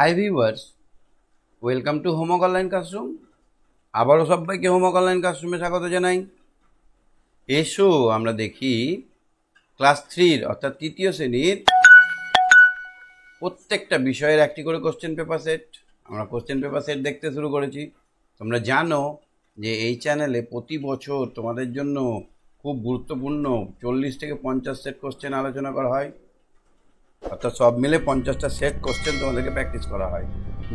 Hi viewers, welcome to homework online classroom. আবারও সবাইকে homework online ক্লাসরুমে স্বাগত জানাই। এসো আমরা দেখি ক্লাস 3 অর্থাৎ তৃতীয় শ্রেণীর প্রত্যেকটা বিষয়ের একটি করে কোশ্চেন পেপার সেট। আমরা কোশ্চেন পেপার সেট দেখতে শুরু করেছি। তোমরা জানো যে এই চ্যানেলে প্রতি বছর তোমাদের জন্য খুব গুরুত্বপূর্ণ 40 থেকে 50 সেট কোশ্চেন আলোচনা করা হয়, অর্থাৎ সব মিলে 50টা সেট কোশ্চেন তোমাদেরকে প্র্যাকটিস করা হয়,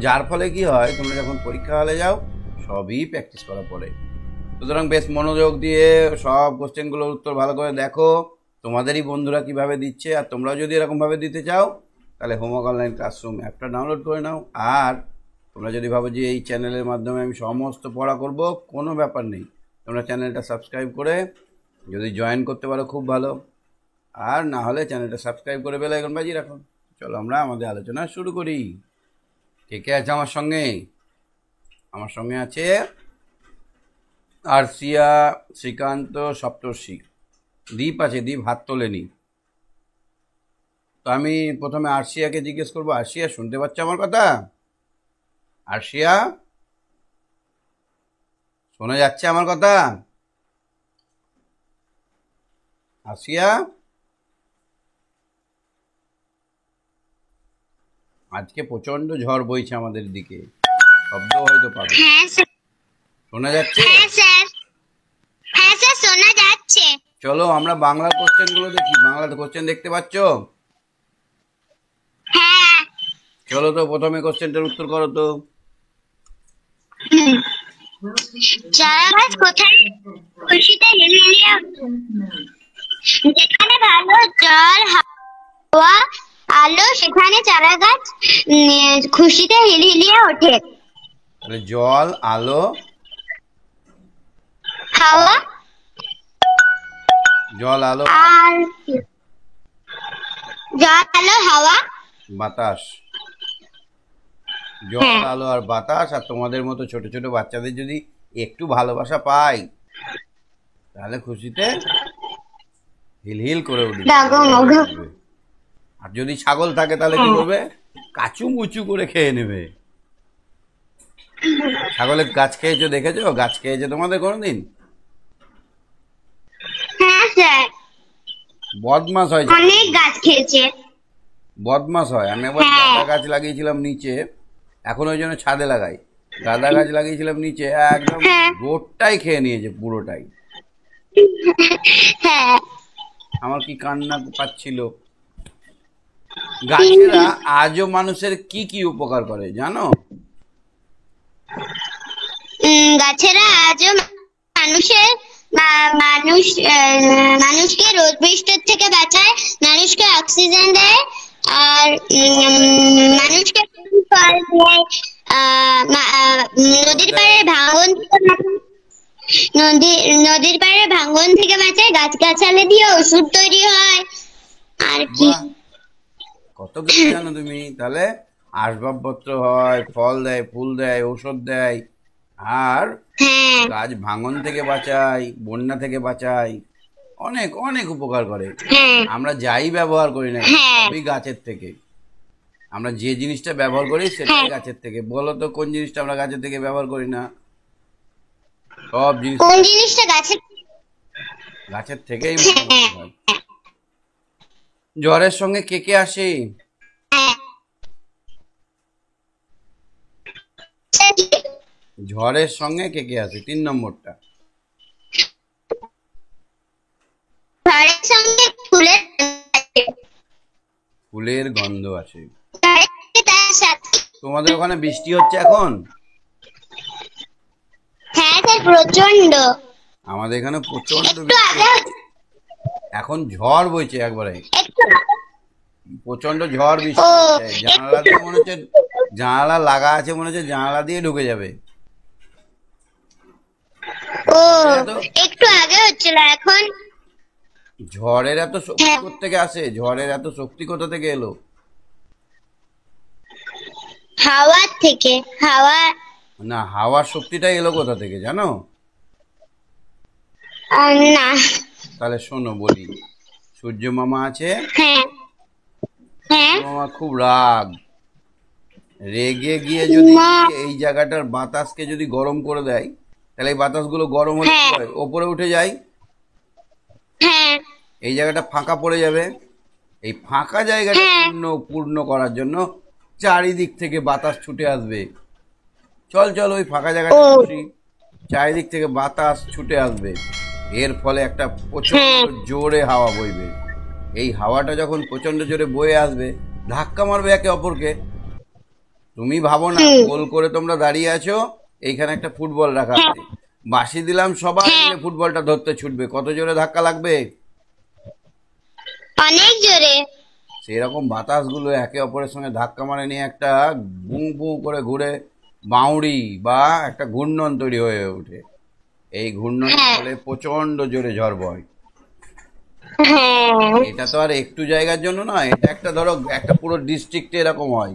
যার ফলে কি হয়, তোমরা যখন পরীক্ষা হলে যাও সবই প্র্যাকটিস করা পড়ে। সুতরাং বেশ মনোযোগ দিয়ে সব কোশ্চেনগুলোর উত্তর ভালো করে দেখো, তোমাদেরই বন্ধুরা কিভাবে দিচ্ছে। আর তোমরাও যদি এরকমভাবে দিতে চাও তাহলে হোমওয়ার্ক অনলাইন ক্লাসরুম অ্যাপটা ডাউনলোড করে নাও। আর তোমরা যদি ভাবো যে এই চ্যানেলের মাধ্যমে আমি সমস্ত পড়া করব, কোনো ব্যাপার নেই, তোমরা চ্যানেলটা সাবস্ক্রাইব করে যদি জয়েন করতে পারো খুব ভালো, আর না হলে চ্যানেলটা সাবস্ক্রাইব করে বেল আইকন বাজিয়ে রাখো। চলো আমরা আমাদের আলোচনা শুরু করি। কে কে আছে আমার সঙ্গে? আমার সঙ্গে আছে আরশিয়া, শ্রীকান্ত, সপ্তর্ষি, দীপ আছে। দীপ হাত তোলেনি। তো আমি প্রথমে আরশিয়াকে জিজ্ঞেস করবো, আরশিয়া শুনতে পাচ্ছ আমার কথা? আরশিয়া, শোনা যাচ্ছে আমার কথা? আরশিয়া, আজকে প্রচন্ড ঝড় বইছে আমাদের দিকে, শব্দ হয়তো পাবে। হ্যাঁ স্যার। শোনা যাচ্ছে? হ্যাঁ স্যার। হ্যাঁ স্যার, শোনা যাচ্ছে। চলো আমরা বাংলার কোশ্চেন গুলো দেখি। বাংলাতে কোশ্চেন দেখতে পাচ্ছ? হ্যাঁ। চলো তো প্রথমে কোশ্চেনটার উত্তর করো তো। চারা গাছ কোথায় খুশিতে হিলহিলিয়ে ওঠে? যেখানে ভালো জল, হাওয়া, আলো, সেখানে চারা গাছ খুশিতে হিলহিলিয়ে ওঠে। তাহলে জল, আলো, হাওয়া জল, আলো, আর জল, আলো, হাওয়া, বাতাস। জল, আলো আর বাতাস। আর তোমাদের মতো ছোট ছোট বাচ্চাদের যদি একটু ভালোবাসা পাই তাহলে খুশিতে হিলহিল করে উঠবে। আর যদি ছাগল থাকে তাহলে কি করবে? কাচু মুচু করে খেয়ে নেবে। ছাগলের গাছ খেয়েছো, দেখেছো গাছ খেয়েছে তোমাদের কোনোদিন? হ্যাঁ স্যার, বদমাস হয়, অনেক গাছ খেয়েছে। বদমাস হয়। আমি একবার গাঁদা গাছ লাগিয়েছিলাম নিচে, এখন ওই জন্য ছাদে লাগাই। গাঁদা গাছ লাগিয়েছিলাম নিচে, একদম গোটাই খেয়ে নিয়েছে, পুরোটাই। হ্যাঁ। আমার কি কান্না পাচ্ছিল। গাছেরা আজও মানুষের কি কি উপকার করে জানো? গাছেরা আজও মানুষকে রোদ বৃষ্টির থেকে বাঁচায়, মানুষকে অক্সিজেন দেয়, আর মানুষকে ফল দেয়। নদীর পাড়ে ভাঙন থেকে বাঁচায়, গাছগাছালি দিয়ে ওষুধ তৈরি হয়। আর কি কত কিছু জানো তুমি। তাহলে আসবাবপত্র হয়, ফল দেয়, ফুল দেয়, ঔষধ দেয়, আর গাছ ভাঙন থেকে বাঁচায়, বন্যা থেকে বাঁচায়, অনেক অনেক উপকার করে। আমরা যাই ব্যবহার করি না সবই গাছের থেকে। আমরা যে জিনিসটা ব্যবহার করি সেটাই গাছের থেকে। বলো তো কোন জিনিসটা আমরা গাছের থেকে ব্যবহার করি না? সব জিনিসটা গাছের থেকেই হয়। জ্বরের সঙ্গে কে কে আসে? ঝড়ের সঙ্গে কে কে আসে? 3 নম্বরটা। ফুলের গন্ধ আসে। তোমাদের ওখানে বৃষ্টি হচ্ছে এখন? হ্যাঁ স্যার, প্রচন্ড। আমাদের এখানে প্রচন্ড বৃষ্টি। এখন ঝড় বইছে একবারে, প্রচন্ড ঝড় বৃষ্টি। জানালাতে মনে হচ্ছে, জানালা লাগা আছে মনে হচ্ছে জানালা দিয়ে ঢুকে যাবে। একটু আগে হচ্ছিল, এখন ঝড়ের এত শক্তি কোথা থেকে আসে? ঝড়ের এত শক্তি কোথা থেকে এলো? হাওয়া থেকে। না, হাওয়ার শক্তিটাই এলো কোথা থেকে জানো? না। তাহলে শোনো বলি। সূর্য মামা আছে, মামা খুব রাগ, রেগে গিয়ে যদি না। এই জায়গাটার বাতাসকে যদি গরম করে দেয়, তাহলে এই বাতাসগুলো গরম হলে কি হ্যাঁ। হয়? ওপরে উঠে যায়, হ্যাঁ। এই জায়গাটা ফাঁকা পড়ে যাবে। এই ফাঁকা জায়গাটা হ্যাঁ। পূর্ণ পূর্ণ করার জন্য চারিদিক থেকে বাতাস ছুটে আসবে। চল চল ওই ফাঁকা জায়গাটা ও। বসি। চারিদিক থেকে বাতাস ছুটে আসবে, এর ফলে একটা প্রচন্ড হ্যাঁ। জোরে হাওয়া বইবে। এই হাওয়াটা যখন প্রচন্ড জোরে বয়ে আসবে, ধাক্কা মারবে একে অপরকে। তুমি ভাবো না হুম। গোল করে তোমরা দাঁড়িয়ে আছো, এইখানে একটা ফুটবল রাখা হ্যাঁ। আছে, বাঁশি দিলাম সবাই হ্যাঁ। মিলে ফুটবলটা ধরতে ছুটবে, কত জোরে ধাক্কা লাগবে। অনেক জোরে। সেরকম বাতাসগুলো একে অপরের সঙ্গে ধাক্কা মারে নিয়ে একটা বুঁ বুঁ করে ঘুরে বাউড়ি বা একটা ঘূর্ণন তৈরি হয়ে ওঠে। এই ঘূর্ণনের হ্যাঁ। ফলে প্রচন্ড জোরে ঝড় বয়। হ্যাঁ। এটা তো আর একটু জায়গার জন্য নয়, এটা একটা ধরো একটা পুরো ডিস্ট্রিক্টে এরকম হয়।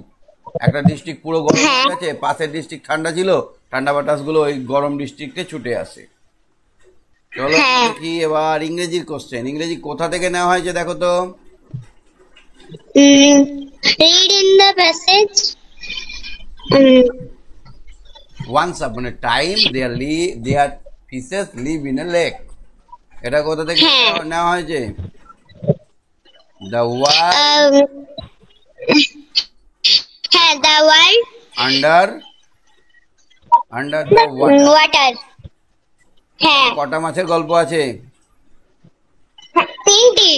একটা ডিস্ট্রিক্ট পুরো গরম হ্যাঁ। হয়ে গেছে, পাশের ডিস্ট্রিক্ট ঠান্ডা ছিল, ঠান্ডা বাতাসগুলো ওই গরম ডিস্ট্রিক্টে ছুটে আসে। চলো হ্যাঁ। দেখি এবার ইংরেজির কোশ্চেন। ইংরেজি কোথা থেকে নেওয়া হয়েছে দেখো তো। Read in the passage. Once upon a time their fishes live in a lake. এটা কোথা থেকে হ্যাঁ। নেওয়া হয়েছে? The world হ্যাঁ, the world under the water. water. হ্যাঁ, কটা মাছের গল্প আছে? তিনটি।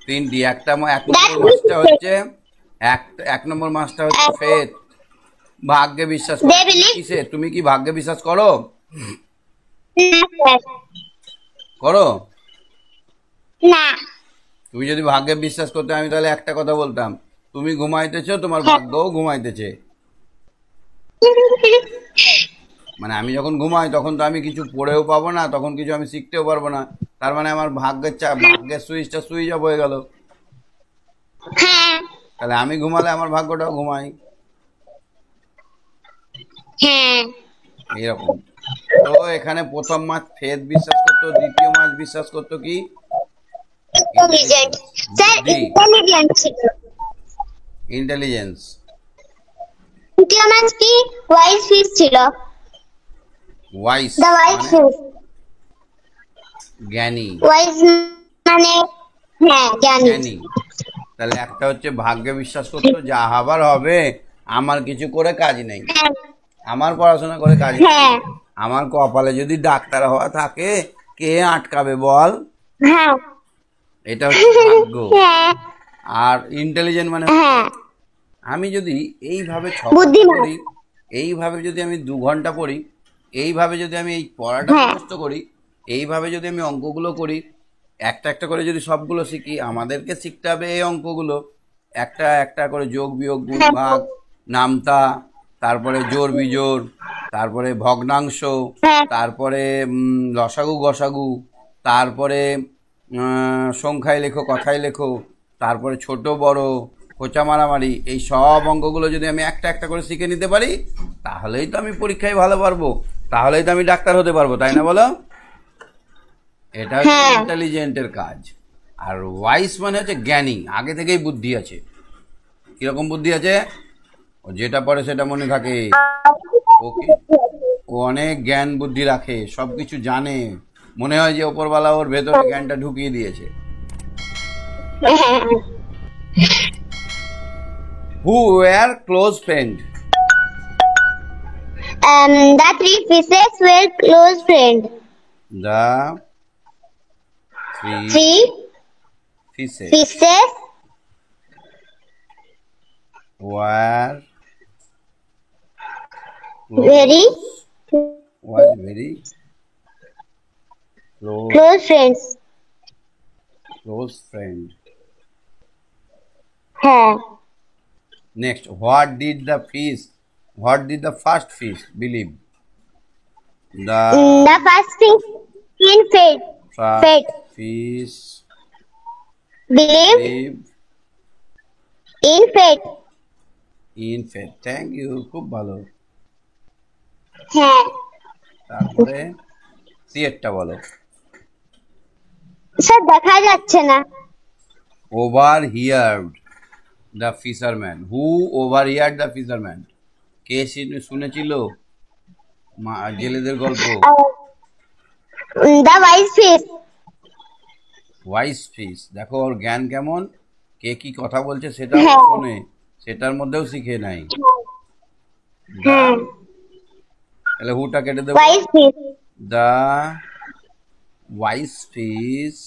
তিনটি। এক নম্বর মাছটা হচ্ছে এক নম্বর মাছটা হচ্ছে ফেথ, ভাগ্যে বিশ্বাস করো। They believe. কিসে? তুমি কি ভাগ্যে বিশ্বাস করো? না, স্যার। করো? না। তুমি যদি ভাগ্যে বিশ্বাস করতে, আমি তাহলে একটা কথা বলতাম, তুমি ঘুমাইতেছো, তোমার ভাগ্যও ঘুমাইতেছে। মানে আমি যখন ঘুমাই তখন তো আমি কিছু পড়েও পাবো না, তখন কিছু আমি শিখতেও পারবো না। তার মানে আমার ভাগ্যের সুইচটা সুইচ অফ হয়ে গেল। হ্যাঁ। তাহলে আমি ঘুমালে আমার ভাগ্যটাও ঘুমাই, হ্যাঁ। এইরকম। তো এখানে প্রথম মাছ ফেদ বিশ্বাস করতো, দ্বিতীয় মাছ বিশ্বাস করতো কি? Intelligent. স্যার, intelligent ছিল। ইন্টেলিজেন্স। তৃতীয় মাছ কি? wise fish ছিল। Wise The wise fish. জ্ঞানী। wise মানে হ্যাঁ, জ্ঞানী। জ্ঞানী। তাহলে একটা হচ্ছে ভাগ্যে বিশ্বাস করতো, যা হবার হবে, আমার কিছু করে কাজ নেই, হ্যাঁ। আমার পড়াশোনা করে কাজ নেই, হ্যাঁ। আমার কপালে যদি ডাক্তার হওয়া থাকে, কে আটকাবে বল? হ্যাঁ। এটা হচ্ছে ভাগ্য। হ্যাঁ। আর ইন্টেলিজেন্ট মানে হ্যাঁ। আমি যদি এইভাবে বুদ্ধিমান। পড়ি, এইভাবে যদি আমি 2 ঘন্টা পড়ি, এইভাবে যদি আমি এই পড়াটা হ্যাঁ। মুখস্থ করি, এইভাবে যদি আমি অঙ্কগুলো করি, একটা একটা করে যদি সবগুলো শিখি, আমাদেরকে শিখতে হবে এই অঙ্কগুলো একটা একটা করে, যোগ বিয়োগ গুণ ভাগ নামতা, তারপরে জোড় বিজোড়, তারপরে ভগ্নাংশ, হ্যাঁ। তারপরে লসাগু গসাগু, তারপরে সংখ্যায় লেখো কথায় লেখো, তারপরে ছোট বড়, খোঁচা মারামারি, এই সব অঙ্কগুলো যদি আমি একটা একটা করে শিখে নিতে পারি, তাহলেই তো আমি পরীক্ষায় ভালো পারবো, তাহলেই তো আমি ডাক্তার হতে পারবো, তাই না বলো? এটা হচ্ছে হ্যাঁ। ইন্টেলিজেন্টের কাজ। আর ওয়াইস মানে হচ্ছে জ্ঞানী, আগে থেকেই বুদ্ধি আছে। কিরকম বুদ্ধি আছে? ও যেটা পড়ে সেটা মনে থাকে, ওকে, ও অনেক জ্ঞান বুদ্ধি রাখে, সবকিছু জানে, মনে হয় যে ওপরওয়ালা ওর ভেতরে জ্ঞানটা ঢুকিয়ে দিয়েছে। Who were close friend? The three fishes were close friends. The three Three fishes fishes were very very close friends. close friend. হ্যাঁ। Next, what did the first fish believe? The The first fish in fate first fish believed believed in fate. in fate. Thank you, খুব ভালো। হ্যাঁ। তারপরে সিয়েরটা বলো। Sir দেখা যাচ্ছে না। Overheard. The fisherman. Who overheard the fisherman? কে শুনেছিল জেলেদের গল্প? The wise fish. Wise fish. দেখো ওর জ্ঞান কেমন, কে কি কথা বলছে সেটাও হ্যাঁ শোনে, সেটার মধ্যেও শিখে নাই। দা, হ্যাঁ তাহলে হুটা কেটে দেবো। Wise fish. The wise fish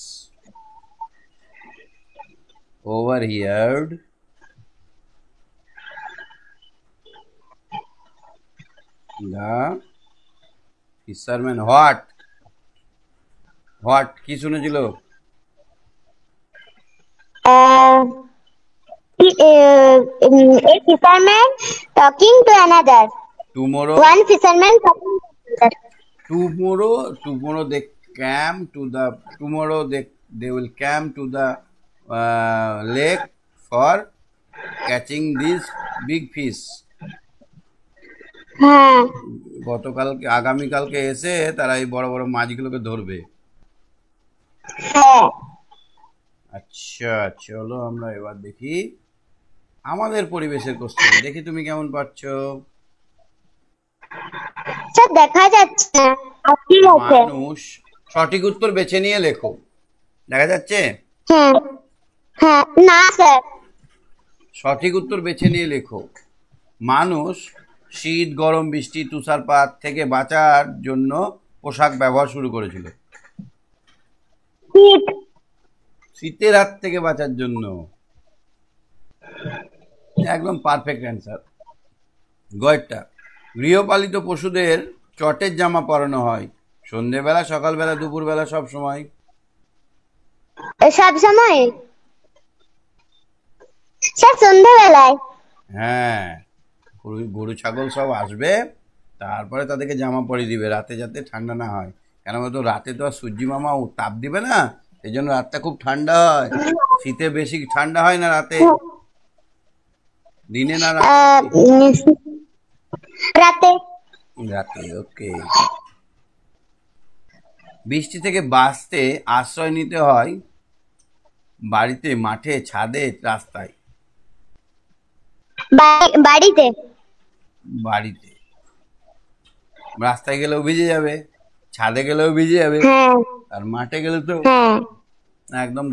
overheard the fisherman what কি শুনেছিল? A fisherman talking to another. Tomorrow One fisherman talking to another. tomorrow they came to the tomorrow they will come to the lake for catching these big fish. হ্যাঁ গতকালকে আগামীকালকে এসে তারা এই বড় বড় মাছগুলোকে ধরবে। হ্যাঁ আচ্ছা চলো আমরা এবার দেখি আমাদের পরিবেশের কোশ্চেন, দেখি তুমি কেমন পারছো। স্যার দেখা যাচ্ছে না। আপনি আছে। মানুষ, সঠিক উত্তর বেছে নিয়ে লেখো। দেখা যাচ্ছে? হ্যাঁ হ্যাঁ না স্যার। সঠিক উত্তর বেছে নিয়ে লেখো। মানুষ শীত, গরম, বৃষ্টি, তুষারপাত থেকে বাঁচার জন্য পোশাক ব্যবহার শুরু করেছিল। শীত। শীতের হাত থেকে বাঁচার জন্য। একদম পারফেক্ট অ্যান্সার। গয়টা, গৃহপালিত পশুদের চটের জামা পরানো হয় সন্ধেবেলা, সকালবেলা, দুপুরবেলা, সব সময়। সব সময় স্যার সন্ধ্যাবেলায়। হ্যাঁ, গরু ছাগল সব আসবে, তারপরে তাদেরকে জামা পরিয়ে দিবে রাতে, যাতে ঠান্ডা না হয়। কেন বলতো, রাতে তো আর সূর্যি মামা তাপ দিবে না, এই জন্য রাতটা খুব ঠান্ডা হয়। শীতে বেশি ঠান্ডা হয় না রাতে, দিনে না রাতে? রাতে। রাতে, ওকে। বৃষ্টি থেকে বাঁচতে আশ্রয় নিতে হয় বাড়িতে, মাঠে, ছাদে, রাস্তায়? বাড়িতে। বাড়িতে। রাস্তায় গেলেও ভিজে যাবে, ছাদে গেলেও ভিজে যাবে, হ্যাঁ আর মাঠে গেলে তো হ্যাঁ একদম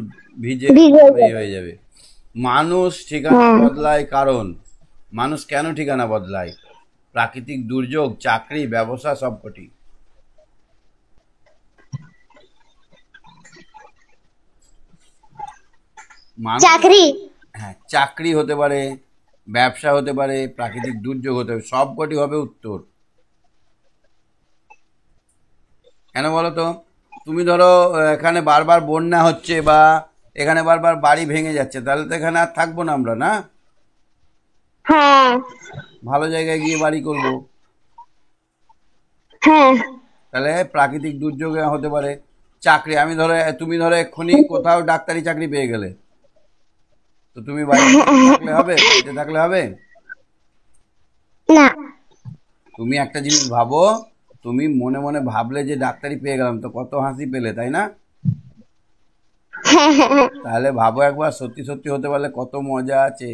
ভিজে ভিজে হয়ে যাবে। মানুষ ঠিকানা বদলায় কারণ, মানুষ কেন ঠিকানা বদলায়? প্রাকৃতিক দুর্যোগ, চাকরি, ব্যবসা, সবকটি? চাকরি। হ্যাঁ, চাকরি হতে পারে, ব্যবসা হতে পারে, প্রাকৃতিক দুর্যোগ হতে পারে, সবকটি হবে উত্তর। কেন বলো তো? তুমি ধরো এখানে বারবার বন্যা হচ্ছে বা এখানে বারবার বাড়ি ভেঙে যাচ্ছে, তাহলে তো এখানে আর থাকবো না আমরা, না? হ্যাঁ ভালো জায়গায় গিয়ে বাড়ি করব। হ্যাঁ তাহলে প্রাকৃতিক দুর্যোগ হতে পারে। চাকরি, তুমি ধরো এক্ষুনি কোথাও ডাক্তারি চাকরি পেয়ে গেলে, তো তুমি বাড়িতে থাকলে হবে? বাড়িতে থাকলে হবে না। তুমি একটা জিনিস ভাবো, তুমি মনে মনে ভাবলে যে ডাক্তারি পেয়ে গেলাম, তো কত হাসি পেলে, তাই না? তাহলে ভাবো একবার, সত্যি সত্যি হতে পারলে কত মজা আছে।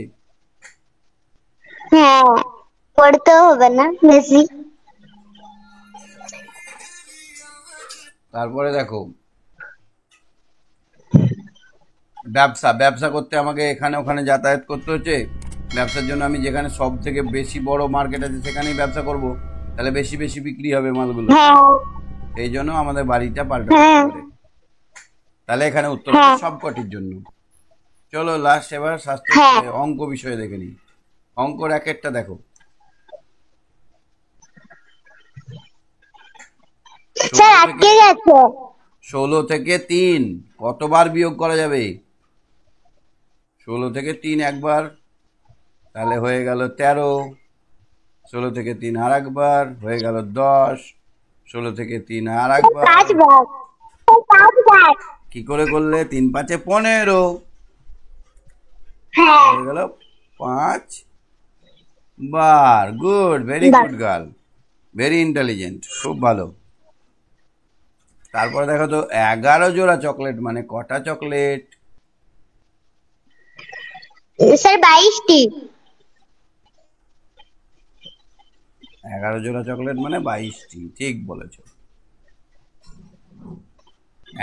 হ্যাঁ পড়তেও হবে না বেশি। তারপরে দেখো, ব্যবসা করতে আমাকে এখানে ওখানে যাতায়াত করতে হচ্ছে। ব্যবসার জন্য আমি যেখানে সব থেকে বেশি বড় মার্কেট আছে সেখানেই ব্যবসা করব, তাহলে বেশি বেশি বিক্রি হবে মালগুলো। এই জন্য আমাদের বাড়িটা পাল্টাতে হবে। তাহলে এখানে উত্তর হবে সবকটির জন্য। চলো লাস্ট এবার স্বাস্থ্য অঙ্ক বিষয়ে দেখে নিই। অঙ্কর এক একটা দেখো। 16 থেকে 3 কতবার বিয়োগ করা যাবে? 16 থেকে 3 একবার, তাহলে হয়ে গেল 13। 16 থেকে 3 আর একবার, হয়ে গেল 10। 16 থেকে 3 আর একবার, কি করে করলে? 3 5 15, হয়ে গেল 5 বার। Good, very good girl, very intelligent, খুব ভালো। তারপরে দেখো তো, 11 জোড়া চকলেট মানে কটা চকলেট? স্যার 22টি। 11 জোড়া চকলেট মানে 22টি, ঠিক বলেছো।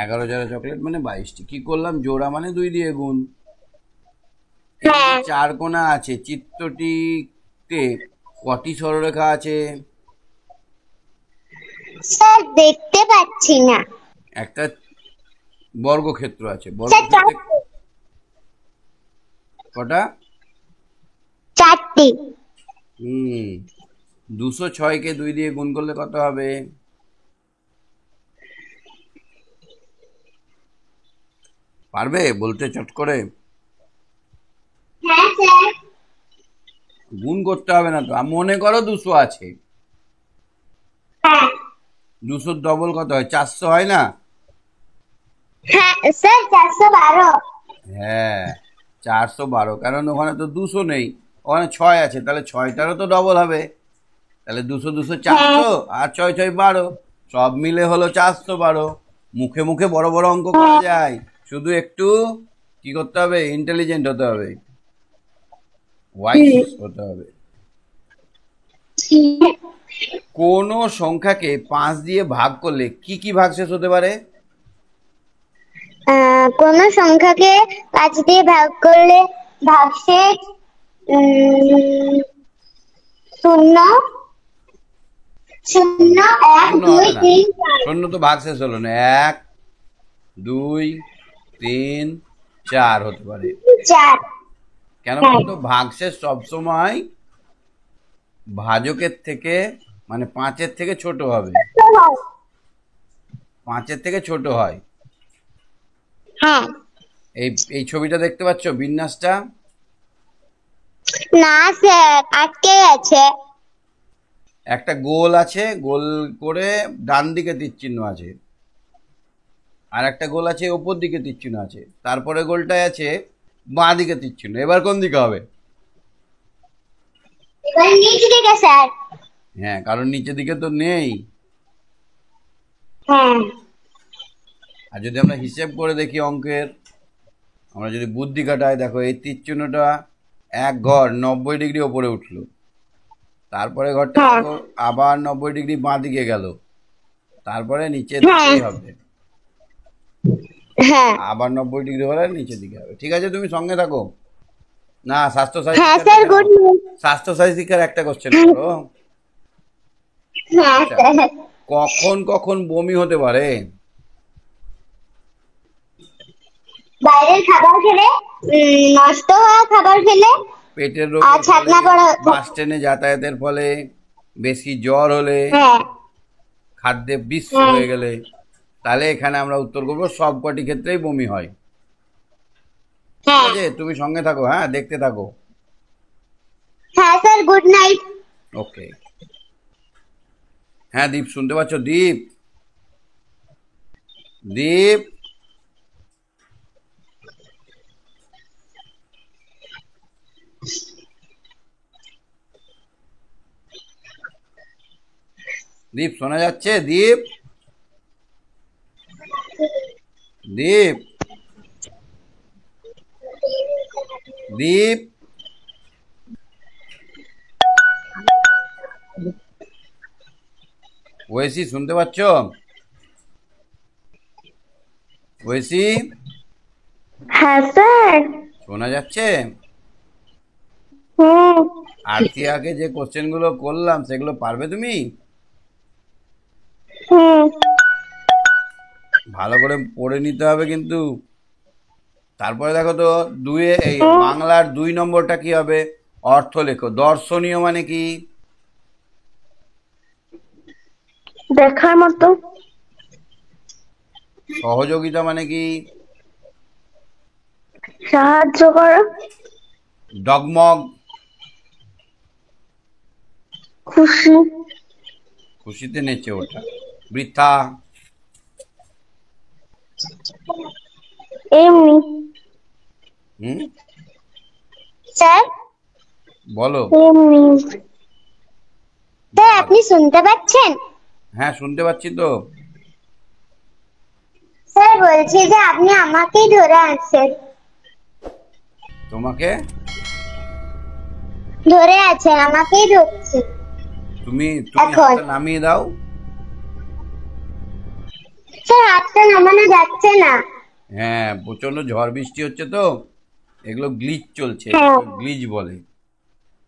11 জোড়া চকলেট মানে 22টি। কি করলাম? জোড়া মানে 2 দিয়ে গুণ। এই যে হ্যাঁ 4 কোণা আছে, চিত্রটিতে কটি সরলরেখা আছে? স্যার দেখতে পাচ্ছি না। একটা বর্গক্ষেত্র আছে, স্যার বর্গক্ষেত্রে কটা? 4টি। 206-কে 2 দিয়ে গুণ করলে কত হবে? পারবে বলতে চট করে? হ্যাঁ স্যার। গুণ করতে হবে না তো, মনে করো 200 আছে, হ্যাঁ 200 ডবল কত হয়? 400 হয় না? হ্যাঁ স্যার 412। হ্যাঁ 412, কারণ ওখানে তো 200 নেই, ওখানে 6 আছে, তাহলে 6টারও তো ডবল হবে। তাহলে 200 200 400 আর 6 6 12, সব মিলে হলো 412। মুখে মুখে বড় বড় অঙ্ক করা যায়, শুধু একটু কি করতে হবে? ইন্টেলিজেন্ট হতে হবে, ওয়াইজ হতে হবে। কোন সংখ্যাকে 5 দিয়ে ভাগ করলে কি কি ভাগশেষ হতে পারে? কোন সংখ্যাকে 5 দিয়ে ভাগ করলে ভাগশেষ 0 0 1 শূন্য 2 হবে না, 3 4। শূন্য তো ভাগশেষ হলো না। 1 2 3 4 হতে পারে। 4। কেন বলতো? ভাগশেষ সবসময় ভাজকের থেকে মানে 5-এর থেকে ছোট হবে, 5-এর থেকে ছোট হয়। হ্যাঁ। এই এই ছবিটা দেখতে পাচ্ছ, বিন্যাসটা? না স্যার আটকে আছে। একটা গোল আছে, গোল করে ডান দিকে তীর চিহ্ন আছে, আর একটা গোল আছে ওপর দিকে তীর চিহ্ন আছে, তারপরে গোলটায় আছে বাঁ দিকে তীর চিহ্ন। এবার কোন দিকে হবে? এবার নিচে দিকে স্যার। হ্যাঁ, কারণ নিচের দিকে তো নেই। হ্যাঁ আর যদি আমরা হিসেব করে দেখি অঙ্কের, আমরা যদি বুদ্ধি কাটাই, দেখো এই তীর চিহ্নটা এক ঘর 90 ডিগ্রি ওপরে উঠলো, তারপরে ঘরটা দেখো আবার 90 ডিগ্রি বাঁ দিকে গেল, তারপরে নিচের দিকেই হবে, হ্যাঁ আবার 90 ডিগ্রি হলে নিচের দিকে হবে। ঠিক আছে, তুমি সঙ্গে থাকো। না, স্বাস্থ্য সাথী হ্যাঁ স্যার গুড স্বাস্থ্য সাথী শিক্ষার একটা কোশ্চেন করো। হ্যাঁ স্যার। কখন কখন বমি হতে পারে? বাইরের খাবার খেলে, নষ্ট হওয়া খাবার খেলে, পেটের আর রোগের ছাতনা ফলে, পড়া। বাস ট্রেনে যাতায়াতের ফলে, বেশি জ্বর হলে, হ্যাঁ খাদ্যে বিষ হয়ে গেলে। তাহলে এখানে আমরা উত্তর করবো সব কটি ক্ষেত্রেই বমি হয়। ঠিক হ্যাঁ আছে, তুমি সঙ্গে থাকো, হ্যাঁ দেখতে থাকো। হ্যাঁ স্যার গুড নাইট। ওকে। হ্যাঁ দীপ, শুনতে পাচ্ছ? দীপ, দীপ, দীপ শোনা যাচ্ছে? দীপ, দীপ, দীপ, ওয়েসি শুনতে পাচ্ছ? ওয়েসি, হ্যাঁ স্যার। শোনা যাচ্ছে? হুম আরতিয়াকে যে কোশ্চেন গুলো করলাম সেগুলো পারবে তুমি? হুম ভালো করে পড়ে নিতে হবে কিন্তু। তারপরে দেখো তো, দুয়ে এই বাংলার 2 নম্বরটা কি হবে? অর্থ লেখো। দর্শনীয় মানে কি? দেখার মতো। সহযোগিতা মানে কি? সাহায্য করা। ডগমগ, খুশি। খুশিতে নেচে ওঠা। বৃথা, এমনি। হুম, স্যার বলো। এমনি। স্যার আপনি শুনতে পাচ্ছেন? হ্যাঁ শুনতে পাচ্ছি তো। স্যার বলছি যে আপনি আমাকেই ধরে আনছেন। তোমাকে ধরে আছে, আমাকেই ধরছে। তুমি এখন। হাতটা নামিয়ে দাও। স্যার হাতটা নামানো যাচ্ছে না। হ্যাঁ, প্রচন্ড ঝড় বৃষ্টি হচ্ছে তো, এগুলো গ্লিচ চলছে, হ্যাঁ গ্লিচ বলে।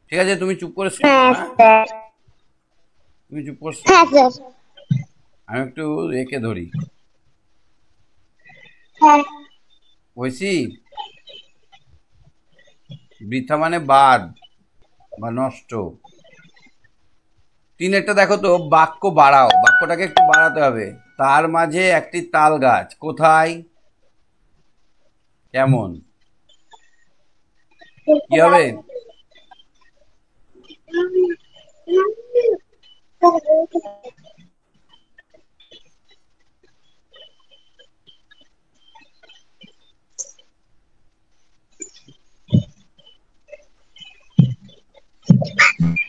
ঠিক আছে, তুমি চুপ করে শোনো। হ্যাঁ হ্যাঁ, স্যার। তুমি চুপ করে শোনো। হ্যাঁ স্যার। আমি একটু রেখে ধরি। হ্যাঁ। ঐশী, বৃথা মানে বাদ বা নষ্ট। তিনেরটা দেখো তো, বাক্য বাড়াও, বাক্যটাকে একটু বাড়াতে হবে। তার মাঝে একটি তাল গাছ কোথায়, কেমন, কি হবে?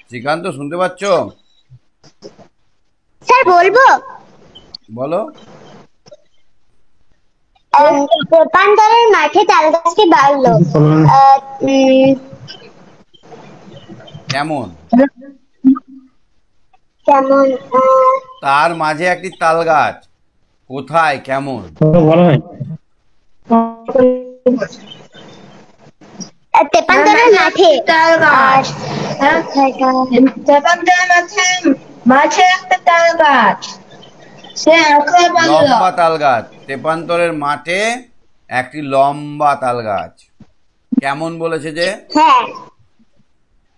শ্রীকান্ত, শুনতে পাচ্ছ? স্যার বলবো? বলো। তেপান্তরের মাঠে তাল গাছটি বাড়লো। কেমন? কেমন? তার মাঝে একটি তাল গাছ কোথায়, কেমন? তেপান্তরের মাঠে তাল গাছ। আর তেপান্তরের মাঝে একটা তাল গাছ, সে আঁকড়ে বাঁধল। লম্বা তাল গাছ, তেপান্তরের মাঠে একটি লম্বা তাল গাছ। কেমন বলেছে যে? হ্যাঁ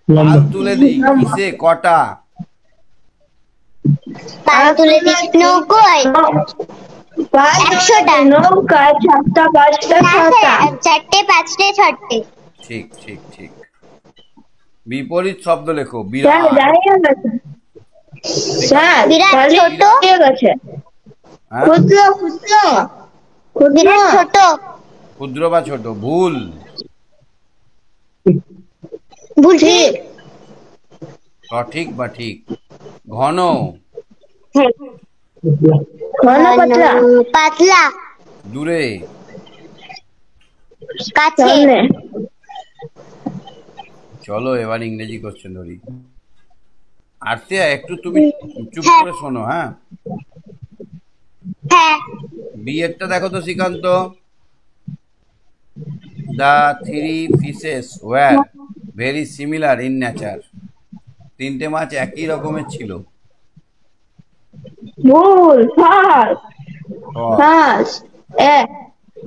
পাল তুলে দিই, কিসে, কটা? পাল তুলে দিই, 90। 100টা। নৌকায় 4টা 5টা না 6টা। স্যার, 4টে 5টে 6টে। ঠিক ঠিক ঠিক। বিপরীত শব্দ লেখো। স্যার বিরাট। দাঁড়িয়ে গেছে। স্যার বিরাট তালি ছোট। দাঁড়িয়ে গেছে। হ্যাঁ? ক্ষুদ্র ক্ষুদ্র ক্ষুদ্র বিরাট ছোট। ক্ষুদ্র বা ছোট, ভুল। ভুল ঠিক। সঠিক বা ঠিক। ঘন। ঘন পাতলা। পাতলা। দূরে। কাছে। সামনে। চলো এবার ইংরেজি কোশ্চেন ধরি। আরতিয়া, একটু তুমি চুপ হ্যাঁ। করে শোনো। হ্যাঁ, হ্যাঁ বিয়েরটা দেখো তো Srikanta. The three fishes were very similar in nature. তিনটে মাছ একই রকমের ছিল। ভুল। First. First. A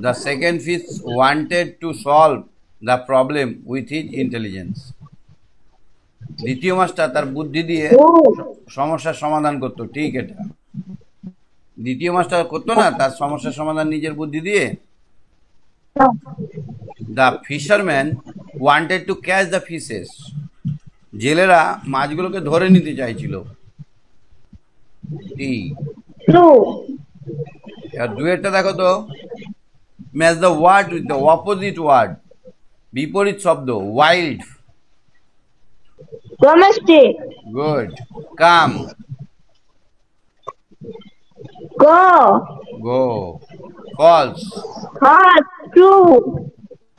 the second fish wanted to solve the problem with his intelligence. দ্বিতীয় মাছটা তার বুদ্ধি দিয়ে ভুল। সমস্যার সমাধান করতো। ঠিক, এটা দ্বিতীয় মাছটা করতো না, তার সমস্যার সমাধান নিজের বুদ্ধি দিয়ে। The fisherman wanted to catch the fishes. জেলেরা মাছগুলোকে ধরে নিতে চাইছিল। টি। ট্রু। এবার দুয়েরটা দেখো তো। Match the word with the opposite word. বিপরীত শব্দ। Wild. Domestic. Good. Come. Go. Go. False. First. True.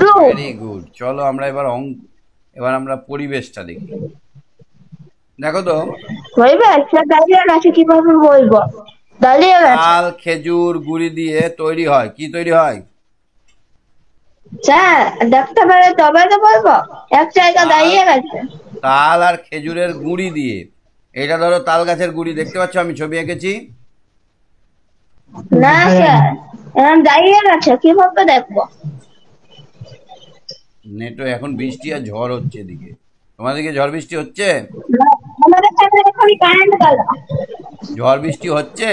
True. Very good. চলো আমরা এবার আমরা পরিবেশটা দেখি। দেখো তো। হইবে? স্যার দাঁড়িয়ে গেছে, কিভাবে বলবো? দাঁড়িয়ে গেছে। তাল খেজুর গুড়ি দিয়ে তৈরি হয়, কি তৈরি হয়? স্যার দেখতে পারে তবে তো বলবো। এক জায়গা দাঁড়িয়ে গেছে। তাল আর খেজুরের গুঁড়ি দিয়ে। এটা ধরো তাল গাছের গুঁড়ি, দেখতে পাচ্ছ আমি ছবি এঁকেছি। না স্যার, এখন দাঁড়িয়ে গেছে, কিভাবে দেখবো? নেটো এখন বৃষ্টি আর ঝড় হচ্ছে এদিকে। তোমাদেরকে ঝড় বৃষ্টি হচ্ছে? আমাদের সাথে এখনই কারেন্ট গেল। ঝড় বৃষ্টি হচ্ছে?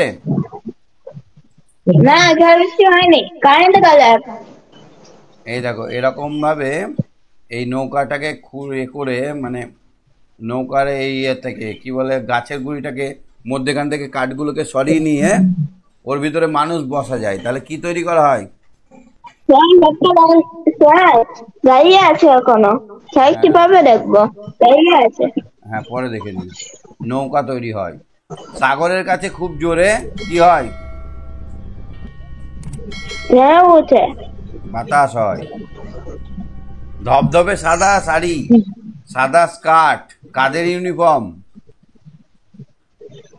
না, ঝড় বৃষ্টি হয়নি, কারেন্ট গেল এখন। এই দেখো, এরকম ভাবে এই নৌকাটাকে খুঁড়ে করে, মানে নৌকার এই ইয়ে থেকে কি বলে, গাছের গুঁড়িটাকে মধ্যেখান থেকে কাঠগুলোকে সরিয়ে নিয়ে ওর ভিতরে মানুষ বসা যায়, তাহলে কি তৈরি করা হয়? স্যার দাঁড়িয়ে আছে এখনো, স্যার কিভাবে দেখবো? দাঁড়িয়ে আছে। হ্যাঁ, পরে দেখে নিন। নৌকা তৈরি হয়। সাগরের কাছে খুব জোরে কি হয়? ঢেউ ওঠে। বাতাস হয়। ধবধবে সাদা শাড়ি সাদা স্কার্ট কাদের ইউনিফর্ম?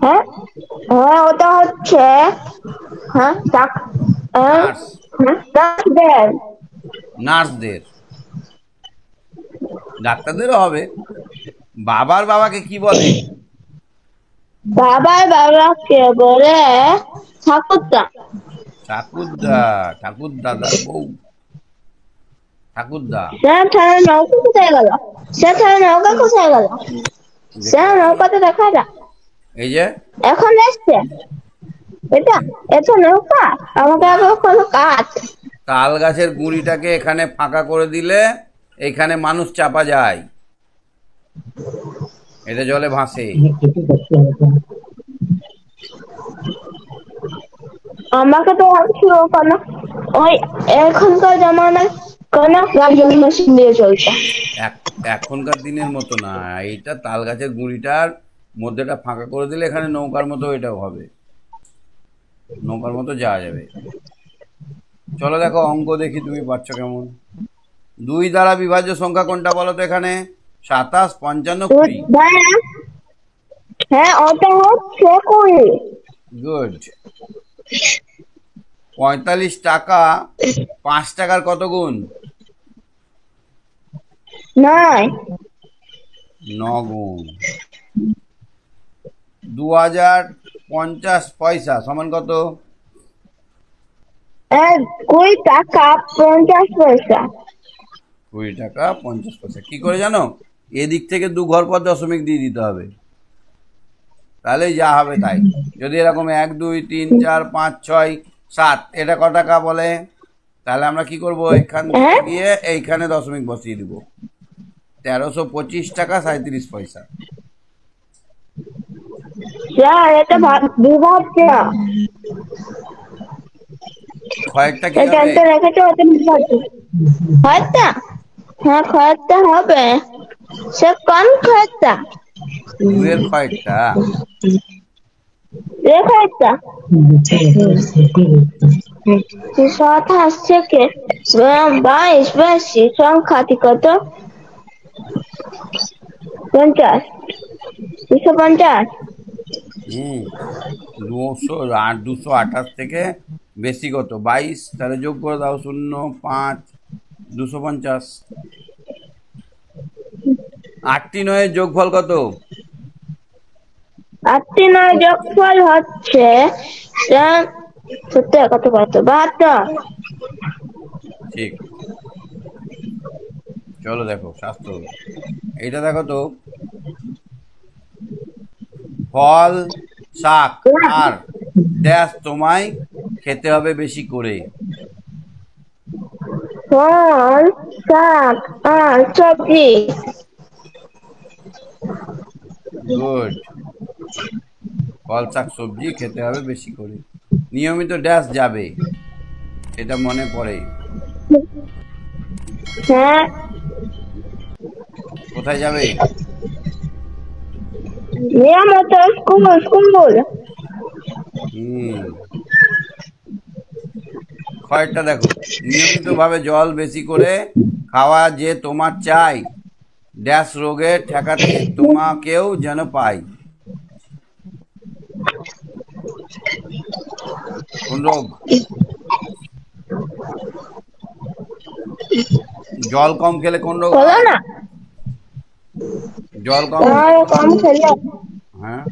হ্যাঁ হ্যাঁ ওটা হচ্ছে হ্যাঁ নার্স, ডাক্তার। নার্সদের। ডাক্তারদেরও হবে। বাবার বাবাকে কি বলে? বাবার বাবাকে বলে ঠাকুরদা। ঠাকুরদা, ঠাকুর দাদার বউ ঠাকুরদা। সেখানে নৌকা কোথায় গেল? সেখানে নৌকা কোথায় গেল? সে নৌকাতে দেখা যা এই যে এখন এসছে। এটা এটা নৌকা, আমাকে আবার কোনো কাঠ। তাল গাছের গুঁড়িটাকে এখানে ফাঁকা করে দিলে এইখানে মানুষ চাপা যায়, এটা জলে ভাসে। আমাকে তো ভাবছিল কেন ওই এখনকার জামানায় কেন গাড়ি মেশিন দিয়ে চলছে। এখনকার দিনের মতো না, এইটা তাল গাছের গুঁড়িটার মধ্যেটা ফাঁকা করে দিলে এখানে নৌকার মতো এটাও হবে, নৌকার মতো যাওয়া যাবে। চলো দেখো অঙ্ক দেখি তুমি পারছো কেমন। 2 দ্বারা বিভাজ্য সংখ্যা কোনটা বলো তো এখানে? 27, 55, 20। হ্যাঁ ওটা হচ্ছে 20। গুড। 45 টাকা 5 টাকার কত গুণ? নয়। 9 গুণ। 2050 পয়সা সমান কত? 20 টাকা 50 পয়সা। 20 টাকা 50 পয়সা। কি করে জানো? এদিক থেকে 2 ঘর পর দশমিক দিয়ে দিতে হবে, তাহলেই যা হবে তাই। যদি এরকম 1 2 3 4 5 6 7 এটা ক টাকা বলে, তাহলে আমরা কি করব, এখান থেকে গিয়ে এইখানে দশমিক বসিয়ে দিব। 1325 টাকা 37 পয়সা। এটা বিভাজ্য। কয়েকটা কি এটা হবে? রেখেছে ওটা বিভাজ্য। খরচা, হ্যাঁ খরচা হবে। সে কম খরচা। 2 এর কয়েকটা? খরচা 27 থেকে 22 বেশি সংখ্যাটি কত? 50। 250। 228 থেকে বেশি কত? 22। তাহলে যোগ করে দাও 0 5 250। 8 9 এর যোগফল কত? 8 9 যোগফল হচ্ছে 70 কত 72। ঠিক। চলো দেখো শাস্ত্র, এইটা দেখো তো, ফল শাক আর ড্যাশ তোমায় খেতে হবে বেশি করে। ফল শাক আর সবজি। গুড। ফল শাক সবজি খেতে হবে বেশি করে, নিয়মিত ড্যাশ যাবে, এটা মনে পড়ে। হ্যাঁ কোথায় যাবে? নিয়মিত স্কুল স্কুল। কয়েকটা দেখো, নিয়মিত ভাবে জল বেশি করে খাওয়া যে তোমার চাই, ড্যাশ রোগে ঠেকাতে তোমাকেও যেন পাই। কোন রোগ? জল কম খেলে কোন রোগ বলো হয়? না। জল কম কম খেলে হ্যাঁ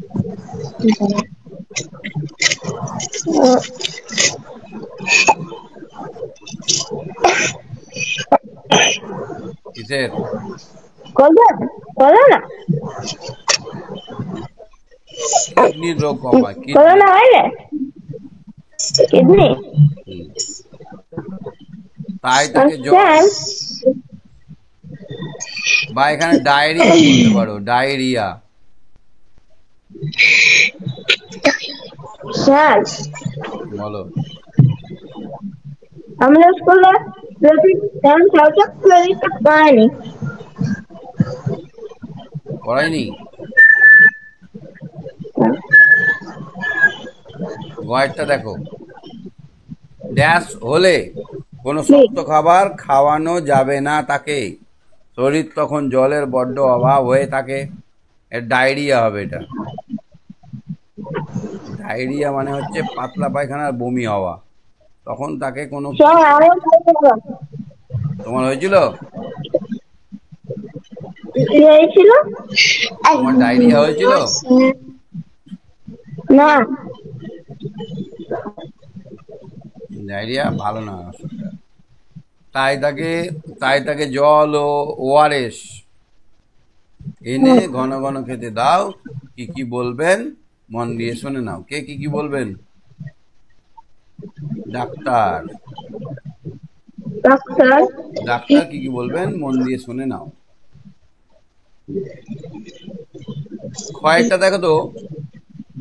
কিসের? বলো না। কিডনির রোগ কম হয়, বলো কিডনি। না হইলে কিডনি। তাই তাকে জল, বা এখানে ডায়রিয়া বলতে পারো, ডায়রিয়া। বলো। আমরা স্কুলে পাইনি। করাইনি? গয়েরটা দেখো, ড্যাশ হলে কোনো শক্ত খাবার খাওয়ানো যাবে না তাকে। শরীর তখন জলের বড্ড অভাব হয়ে থাকে, এর ডায়রিয়া হবে। এটা ডায়রিয়া মানে হচ্ছে পাতলা পায়খানার বমি হওয়া। তখন তাকে কোনো স্যার আরো তোমার হয়েছিল, কি হয়েছিল? তোমার ডায়রিয়া হয়েছিল? না, ডায়রিয়া ভালো না ওষুধটা। তাই তাকে জল ও ওআরএস এনে ঘন ঘন খেতে দাও। কি কি বলবেন মন দিয়ে শুনে নাও। কে কি কি বলবেন? ডাক্তার। ডাক্তার ডাক্তার কি কি বলবেন মন দিয়ে শুনে নাও। কয়েকটা দেখো তো,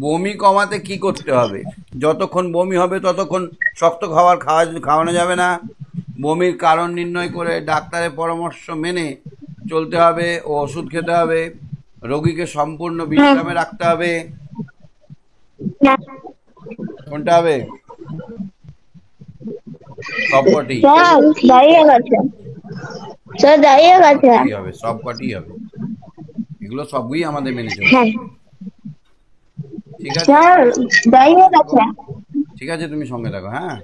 বমি কমাতে কি করতে হবে? যতক্ষণ বমি হবে ততক্ষণ শক্ত খাওয়ানো যাবে না। বমির কারণ নির্ণয় করে ডাক্তারের পরামর্শ মেনে চলতে হবে ও ওষুধ খেতে হবে। রোগীকে সম্পূর্ণ বিশ্রামে রাখতে হবে। কোনটা হবে? সবকটি স্যার দাঁড়িয়ে গেছে, স্যার দাঁড়িয়ে গেছে। হবে, সবকটি হবে। এগুলো সবই আমাদের মেনে চলবে। হ্যাঁ ঠিক আছে, স্যার দাঁড়িয়ে গেছে। ঠিক আছে, তুমি সঙ্গে থাকো। হ্যাঁ,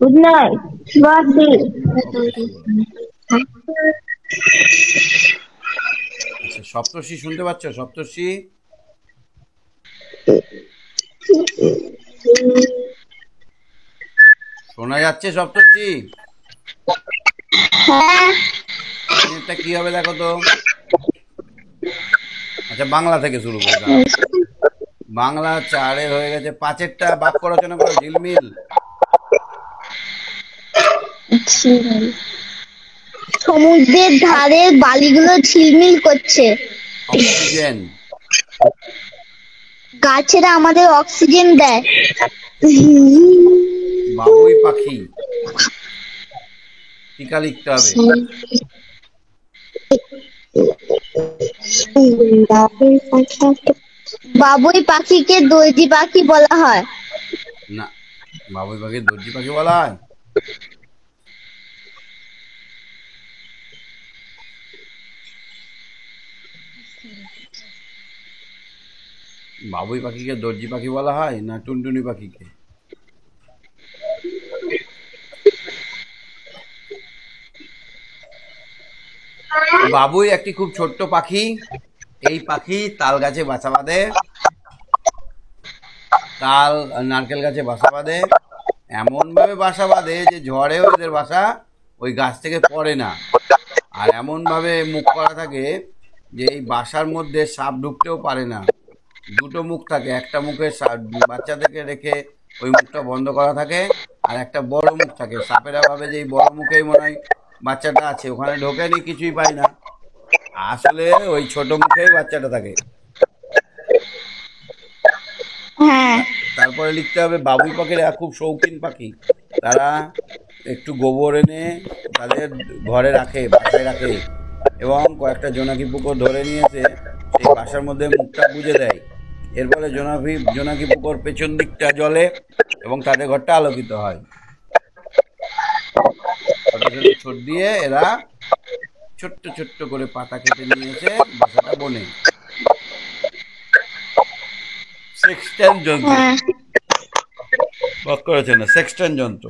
গুড নাইট, শুভরাত্রি। আচ্ছা, সপ্তর্ষি শুনতে পাচ্ছ? সপ্তর্ষি শোনা যাচ্ছে? সপ্তর্ষি হ্যাঁ, এটা কি হবে দেখো তো। আচ্ছা, বাংলা থেকে শুরু করে দাও। বাংলা 4-এর হয়ে গেছে, 5-এরটা বাক্য রচনা করো। ঝিলমিল। সমুদ্রের ধারে বালিগুলো ঝিলমিল করছে। অক্সিজেন। গাছেরা আমাদের অক্সিজেন দেয়। বাবুই পাখি। টিকা লিখতে হবে। বাবুই পাখিকে দর্জি পাখি বলা হয়। না, বাবুই পাখি দর্জি পাখি বলা হয়? বাবুই পাখিকে দর্জি পাখি বলা হয় না টুনটুনি পাখিকে? বাবুই একটি খুব ছোট্ট পাখি। এই পাখি তাল গাছে বাসা বাঁধে, তাল নারকেল গাছে বাসা বাঁধে। এমন ভাবে বাসা বাঁধে যে ঝড়েও এদের বাসা ওই গাছ থেকে পড়ে না। আর এমন ভাবে মুখ করা থাকে যে এই বাসার মধ্যে সাপ ঢুকতেও পারে না। দুটো মুখ থাকে, একটা মুখে বাচ্চাদেরকে রেখে ওই মুখটা বন্ধ করা থাকে, আর একটা বড় মুখ থাকে। সাপেরা ভাবে যে এই বড় মুখেই মনে হয় বাচ্চাটা আছে, ওখানে ঢোকেনি, কিছুই পাই না। আসলে ওই ছোট মুখেই বাচ্চাটা থাকে। হ্যাঁ, তারপরে লিখতে হবে বাবুই পাখিরা খুব শৌখিন পাখি। তারা একটু গোবর এনে তাদের ঘরে রাখে, বাসায় রাখে, এবং কয়েকটা জোনাকি পুকুর ধরে নিয়েছে সেই বাসার মধ্যে মুখটা গুঁজে দেয়। এর ফলে জোনাকি পুকুর পেছন দিকটা জ্বলে এবং তাদের ঘরটা আলোকিত হয়। ছোট ছোট ছোট দিয়ে এরা ছোট্ট ছোট্ট করে পাতা কেটে নিয়েছে বাসাটা বনে। সেক্সটাইন যন্ত্র বাক করেছে না, সেক্সটাইন যন্ত্র।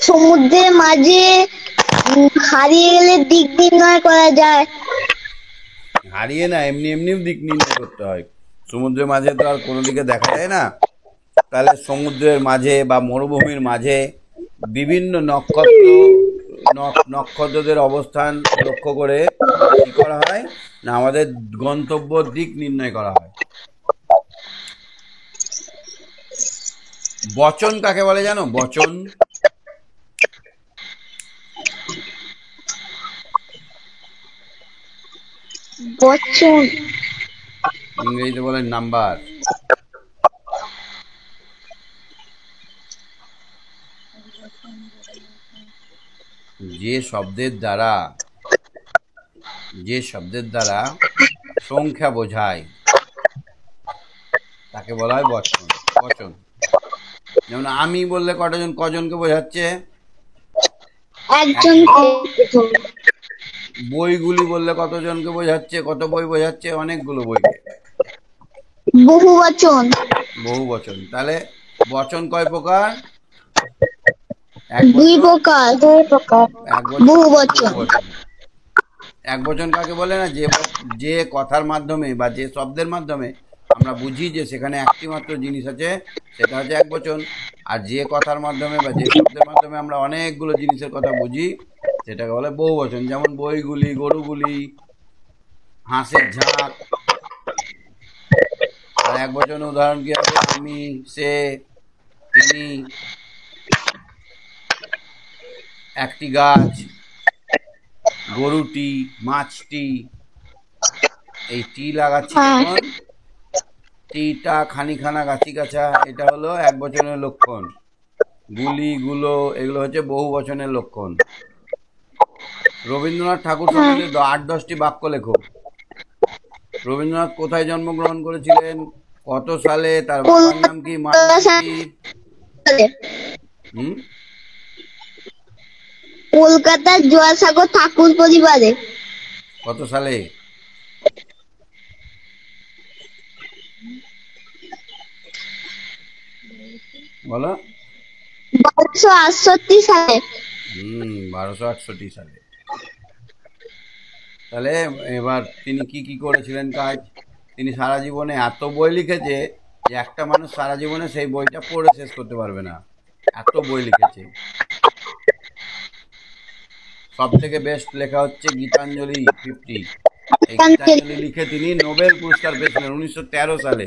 সমুদ্রের মাঝে হারিয়ে গেলে দিক নির্ণয় করা যায়। হারিয়ে না, এমনি এমনিও দিক নির্ণয় করতে হয়। সমুদ্রের মাঝে তো আর কোনো দিকে দেখা যায় না। তাহলে সমুদ্রের মাঝে বা মরুভূমির মাঝে বিভিন্ন নক্ষত্রদের অবস্থান লক্ষ্য করে কি করা হয় না, আমাদের গন্তব্য দিক নির্ণয় করা হয়। বচন কাকে বলে জানো? বচন বচন ইংরেজিতে বলে নাম্বার। যে শব্দের দ্বারা সংখ্যা বোঝায় তাকে বলা হয় বচন। যেমন আমি বললে কজনকে বোঝাচ্ছে? একজনকে। বইগুলি বললে কতজনকে বোঝাচ্ছে? কত বই বোঝাচ্ছে? অনেকগুলো বইকে। বহুবচন। বহু বচন। তাহলে বচন কয় প্রকার? দুই প্রকার। এক বচন, বহুবচন। বহু বচন। এক বচন কাকে বলে না? যে কথার মাধ্যমে বা যে শব্দের মাধ্যমে আমরা বুঝি যে সেখানে একটি মাত্র জিনিস আছে, সেটা হচ্ছে এক বচন। আর যে কথার মাধ্যমে বা যে শব্দের মাধ্যমে আমরা অনেকগুলো জিনিসের কথা বুঝি, সেটাকে বলে বহু বচন। যেমন বইগুলি, গরুগুলি, হাঁসের ঝাঁক। আর এক বচন উদাহরণ কি আছে? আমি, সে, তিনি, একটি গাছ, গরুটি, মাছটি। এই টি লাগাচ্ছি যখন, টিটা খানিখানা গাছি গাছা, এটা হলো এক বচনের লক্ষণ। গুলি, গুলো, এগুলো হচ্ছে বহু বচনের লক্ষণ। রবীন্দ্রনাথ ঠাকুর সম্বন্ধে 8-10টি বাক্য লেখো। রবীন্দ্রনাথ কোথায় জন্মগ্রহণ করেছিলেন? কত সালে? তার বাবার নাম কি? মায়ের নাম কি? হুম? কলকাতার জোড়াসাঁকো ঠাকুর পরিবারে। কত সালে? বলো। 1268 সালে। 1268 সালে। তাহলে এবার তিনি কি কি করেছিলেন কাজ? তিনি সারা জীবনে এত বই লিখেছে যে একটা মানুষ সারা জীবনে সেই বইটা পড়ে শেষ করতে পারবে না, এত বই লিখেছে। সব থেকে বেস্ট লেখা হচ্ছে গীতাঞ্জলি 50। এই গীতাঞ্জলি লিখে তিনি নোবেল পুরস্কার পেয়েছিলেন 1913 সালে।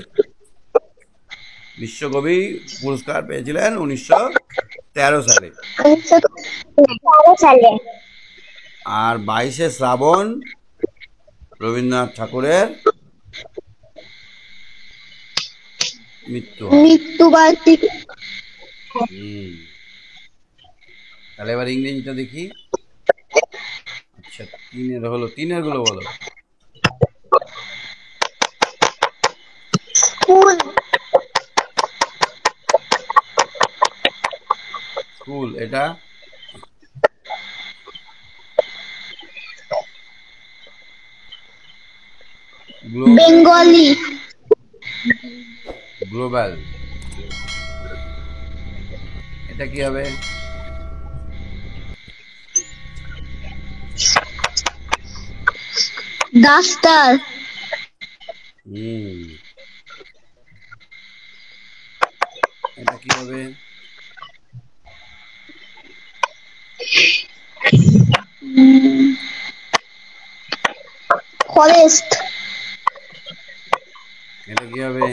বিশ্বকবি পুরস্কার পেয়েছিলেন 1913 সালে। আর 22শে শ্রাবণ রবীন্দ্রনাথ ঠাকুরের মৃত্যুবার্ষিকী। তাহলে এবার ইংরেজিটা দেখি। আচ্ছা, তিনের গুলো বলো। স্কুল, এটা বেঙ্গলি। গ্লোবাল, এটা কি হবে? ডাস্টার। এটা কি হবে? ফরেস্ট। এটা কি হবে?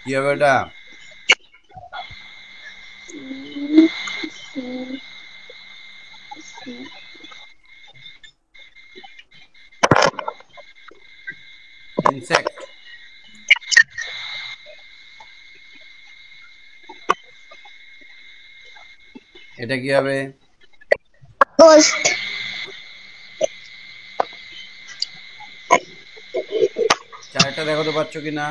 কি হবে এটা? ইনসেক্ট। এটা কি হবে? পোস্ট। চারটা দেখাতে পারছো কিনা?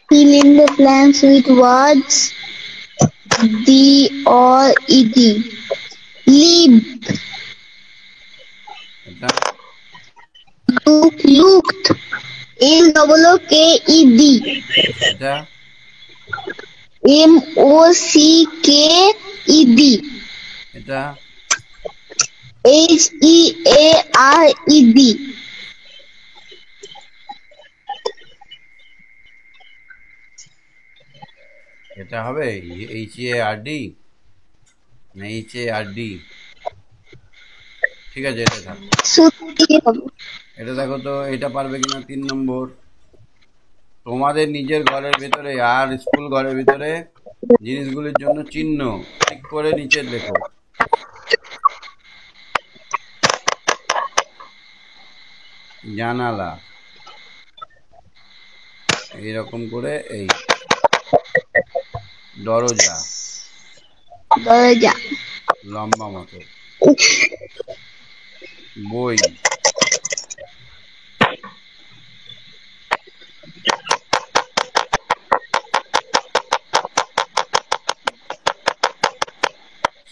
Fill in the blanks with words. The or ed. Live. এটা Looked. LOOKED. এটা MOCKED. এটা HEARED. এটা হবে HARD না HARD? ঠিক আছে, এটা থাক। এটা দেখো তো, এটা পারবে কিনা 3 নম্বর। তোমাদের নিজের ঘরের ভেতরে আর স্কুল ঘরের ভিতরে জিনিসগুলির জন্য চিহ্ন ঠিক করে নিচে লেখো। জানালা, এইরকম করে, এই দরজা দরজা। লম্বা মতো। বই।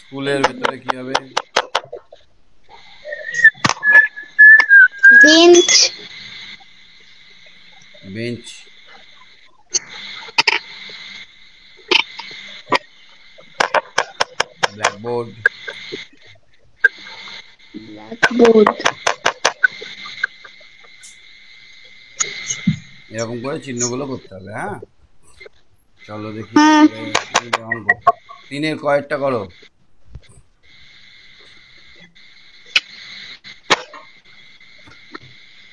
স্কুলের ভেতরে কি হবে? বেঞ্চ। বেঞ্চ। ব্ল্যাকবোর্ড। বোর্ড। এরকম করে চিহ্নগুলো করতে হবে। হ্যাঁ, চলো দেখি। হ্যাঁ। অঙ্ক 3-এর কয়েকটা করো।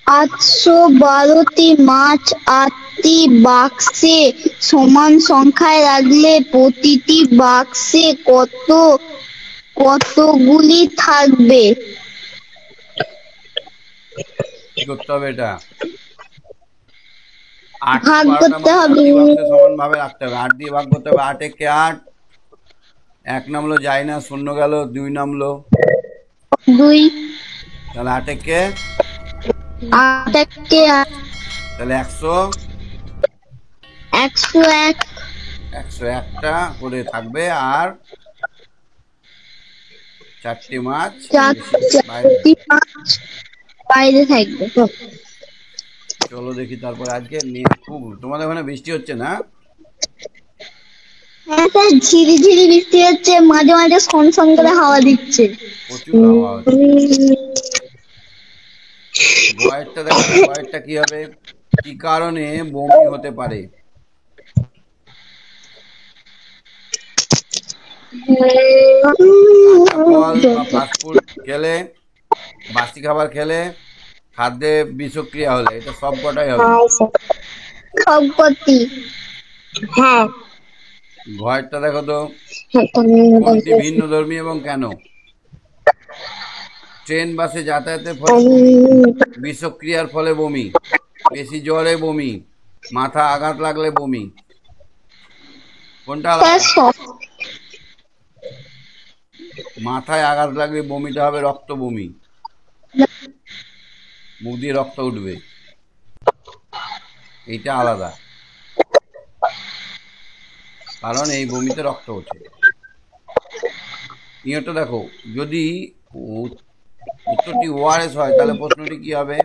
812টি মাছ 8টি বাক্সে সমান সংখ্যায় রাখলে প্রতিটি বাক্সে কতগুলি থাকবে? কি করতে হবে এটা? 8 ভাগ 12টা করতে মাছ হবে। 8টি বাক্সে সমান ভাবে রাখতে হবে। 8 দিয়ে ভাগ করতে হবে। 8 একে 8, 1 নামলো যায় না, 0 গেল, 2 নামলো, 2। তাহলে 8 একে 8 একে 8, তাহলে 100, 101। 101টা করে থাকবে। আর 4টি মাছ বাইরে। 4টি মাছ বাইরে থাকবে। চলো দেখি তারপর। আজকে খুব তোমাদের ওখানে বৃষ্টি হচ্ছে না? হ্যাঁ স্যার, ঝিরি ঝিরি বৃষ্টি হচ্ছে, মাঝে মাঝে সন সন করে হাওয়া দিচ্ছে। প্রচুর হাওয়া হচ্ছে। গয়েরটা দেখো তো, গয়েরটা কি হবে? কি কারণে বমি হতে পারে? ফল বা ফাস্টফুড খেলে, বাসি খাবার খেলে, খাদ্যে বিষক্রিয়া হলে, এটা সব কটাই হবে। সবকটি। হ্যাঁ। ঘরটা দেখো তো, কোনটি ভিন্ন ধর্মী এবং কেন? ট্রেন বাসে যাতায়াতের ফলে বমি, বিষক্রিয়ার ফলে বমি, বেশি জ্বরে বমি, মাথা আঘাত লাগলে বমি। কোনটা আলাদা? মাথায় আঘাত লাগলে বমিটা হবে রক্ত বমি, মুখ দিয়ে রক্ত উঠবে, এইটা আলাদা। কারণ এই বমিতে রক্ত ওঠে। নিয়মটা দেখো, যদি উত্তরটি ওআরএস হয় তাহলে প্রশ্নটি কি হবে?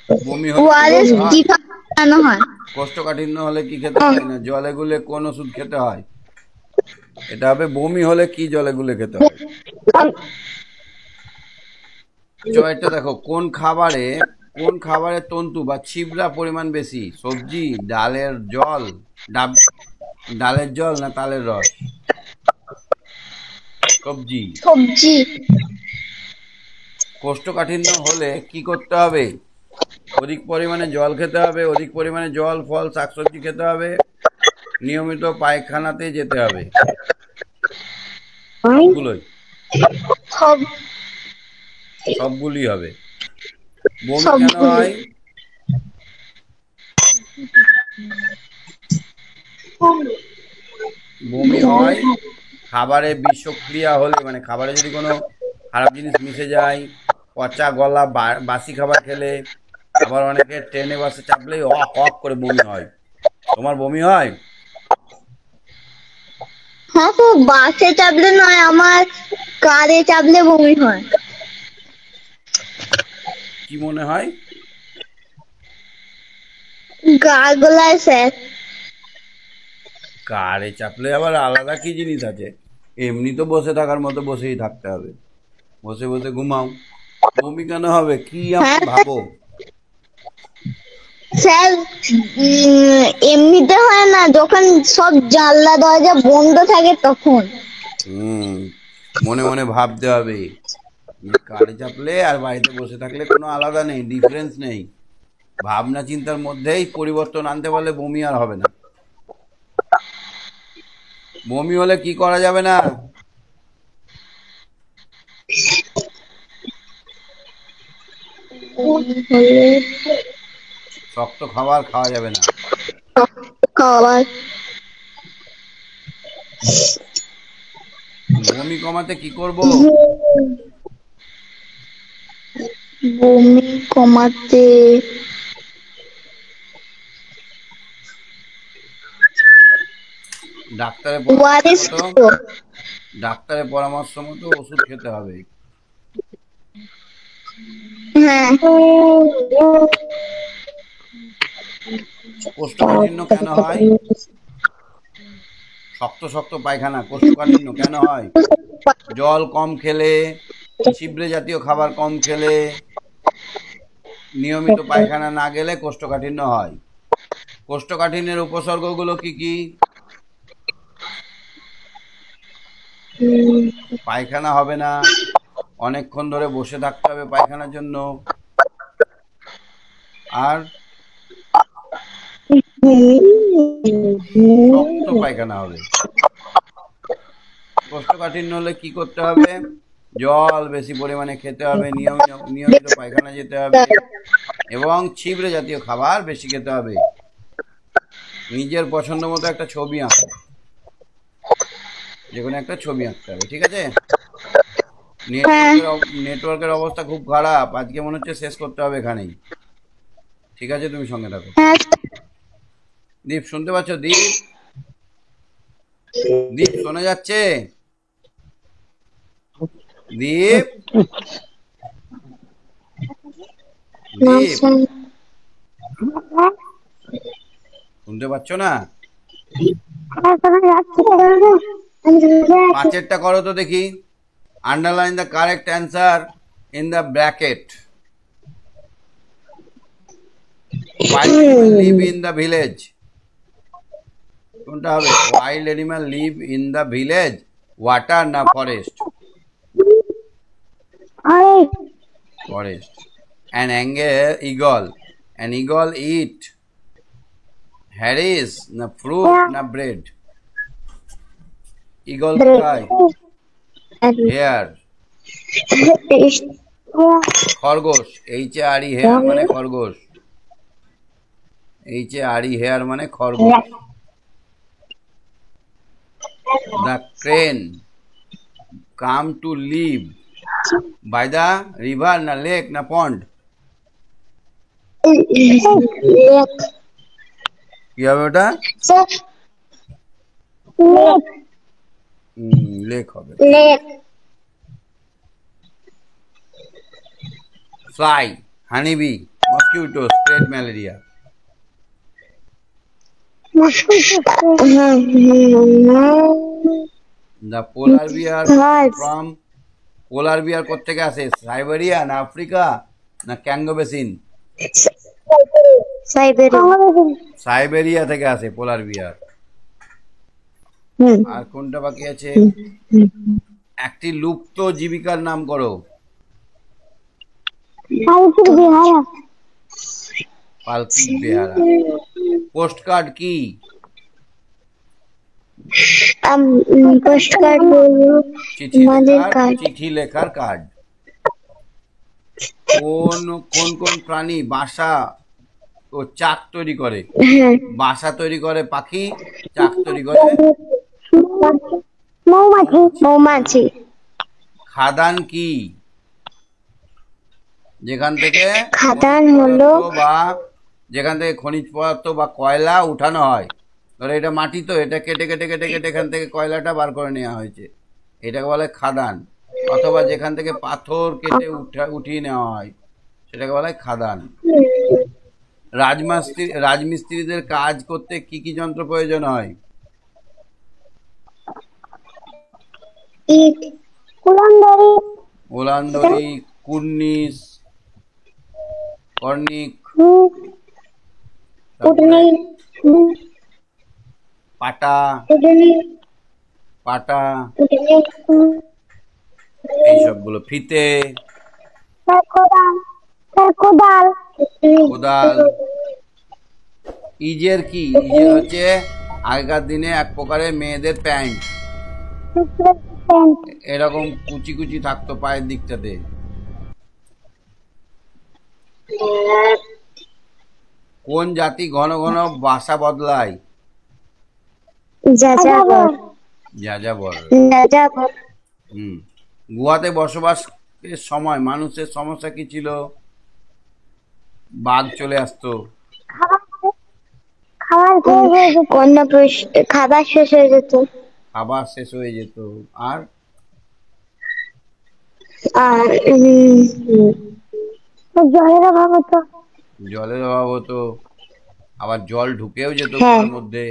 বমি হলে কোষ্ঠকাঠিন্য হলে কি খেতে হয়? না জলে গুলে কোন ওষুধ খেতে হয়? এটা হবে বমি হলে কি জলে গুলে খেতে হয়। এটা দেখো, কোন খাবারে তন্তু বা ছিবড়া পরিমাণ বেশি? সবজি, ডালের জল না তালের রস? সবজি। কোষ্ঠকাঠিন্য হলে কি করতে হবে? অধিক পরিমাণে জল খেতে হবে, অধিক পরিমাণে জল, ফল, শাকসবজি খেতে হবে, নিয়মিত পায়খানাতে যেতে হবে। সবগুলি হবে। বমি কেন হয়? বমি হয় খাবারে বিষক্রিয়া হলে, মানে খাবারে যদি কোনো খারাপ জিনিস মিশে যায়, পচা গলা বাসি খাবার খেলে, আবার অনেকে ট্রেনে বাসে চাপলেই হক করে বমি হয়। তোমার বমি হয়? হ্যাঁ তো বাসে চাপলে নয়, আমার কারে চাপলে বমি হয়। কি মনে হয়? গা গোলায় স্যার। কারে চাপলে আবার আলাদা কি জিনিস আছে? এমনি তো বসে থাকার মতো বসেই থাকতে হবে, বসে বসে ঘুমাও। বমি কেন হবে? কি ভাবো স্যার? এমনিতে হয় না, যখন সব জানলা দরজা বন্ধ থাকে তখন। মনে মনে ভাবতে হবে। কারে চাপলে আর বাড়িতে বসে থাকলে কোনো আলাদা নেই, ডিফারেন্স নেই। ভাবনা চিন্তার মধ্যেই পরিবর্তন আনতে পারলে বমি আর হবে না। বমি হলে কি করা যাবে না? শক্ত খাবার খাওয়া যাবে না। বমি কমাতে কি করব? বমি কমাতে ডাক্তারের ওআরএস পরামর্শ মতো খাবো। ডাক্তারের পরামর্শ মতো ওষুধ খেতে হবে। হ্যাঁ। কোষ্ঠকাঠিন্য কেন হয়? শক্ত শক্ত পায়খানা, কোষ্ঠকাঠিন্য কেন হয়? জল কম খেলে, ছিবড়ে জাতীয় খাবার কম খেলে, নিয়মিত পায়খানা না গেলে কোষ্ঠকাঠিন্য হয়। কোষ্ঠকাঠিন্যের উপসর্গগুলো কি কি? পায়খানা হবে না, অনেকক্ষণ ধরে বসে থাকতে হবে পায়খানার জন্য, আর শক্ত পায়খানা হবে। কোষ্ঠকাঠিন্য হলে কি করতে হবে? জল বেশি পরিমাণে খেতে হবে, নিয়মিত পায়খানা যেতে হবে, এবং ছিবড়ে জাতীয় খাবার বেশি খেতে হবে। নিজের পছন্দ মতো একটা ছবি আঁকো, যে কোনো একটা ছবি আঁকতে হবে, ঠিক আছে? নেটওয়ার্কের অবস্থা খুব খারাপ, আজকে মনে হচ্ছে শেষ করতে হবে এখানেই। ঠিক আছে, তুমি সঙ্গে থাকো। দীপ শুনতে পাচ্ছ? দীপ, দীপ শোনা যাচ্ছে? দীপ, দীপ শুনতে পাচ্ছ না? পাঁচেরটা করো তো দেখি। Underline the correct answer in the bracket. Wild animal live in the village, কোনটা হবে? Wild animal live in the village, water না forest? Forest. An eagle eat berries না fruit না bread? eagle খায় hair। খরগোশ, HARE হেয়ার মানে খরগোশ, HARE hair মানে খরগোশ। The crane come to live by the river না lake না pond? কি হবে ওটা? লেক হবে। Fly, honeybee, mosquito spread malaria? The polar bear from polar bear কোত্থেকে আসে? সাইবেরিয়া না আফ্রিকা না ক্যাঙ্গো বেসিন? সাইবেরিয়া থেকে আসে পোলার বিয়ার। আর কোনটা বাকি আছে? একটি লুপ্ত জীবিকার নাম করো। পালকিক বেহারা। পোস্ট কার্ড কি? চিঠি লেখার কার্ড। কোন কোন কোন প্রাণী বাসা ও চাক তৈরি করে? বাসা তৈরি করে পাখি, চাক তৈরি করে মৌমাছি। খাদান কি? যেখান থেকে খনিজ পদার্থ বা কয়লা উঠানো হয়। ধরো এটা মাটি, তো এটা কেটে কেটে কেটে কেটে এখান থেকে কয়লাটা বার করে নেওয়া হয়েছে, এটাকে বলে খাদান। অথবা যেখান থেকে পাথর কেটে উঠিয়ে নেওয়া হয়, সেটাকে বলে খাদান। রাজমিস্ত্রিদের কাজ করতে কি কি যন্ত্র প্রয়োজন হয়? ওলানদড়ি, কুর্নিশ, কর্নিক, পাটা পাটা এইসবগুলো, ফিতে, কোদাল। ইজের কি? ইজের হচ্ছে আগেকার দিনে এক প্রকারের মেয়েদের প্যান্ট, এরকম কুচি কুচি থাকতো পায়ের দিকটাতে। কোন জাতি ঘন ঘন বাসা বদলায়? যাযাবর। গুহাতে বসবাসের সময় মানুষের সমস্যা কি ছিল? বাঘ চলে আসতো, খাবার শেষ হয়ে যেত। খাবার শেষ হয়ে যেত, আর আর জলের অভাব হতো। জলের অভাব হতো, আবার জল ঢুকেও যেত হ্যাঁ। গুহার মধ্যে।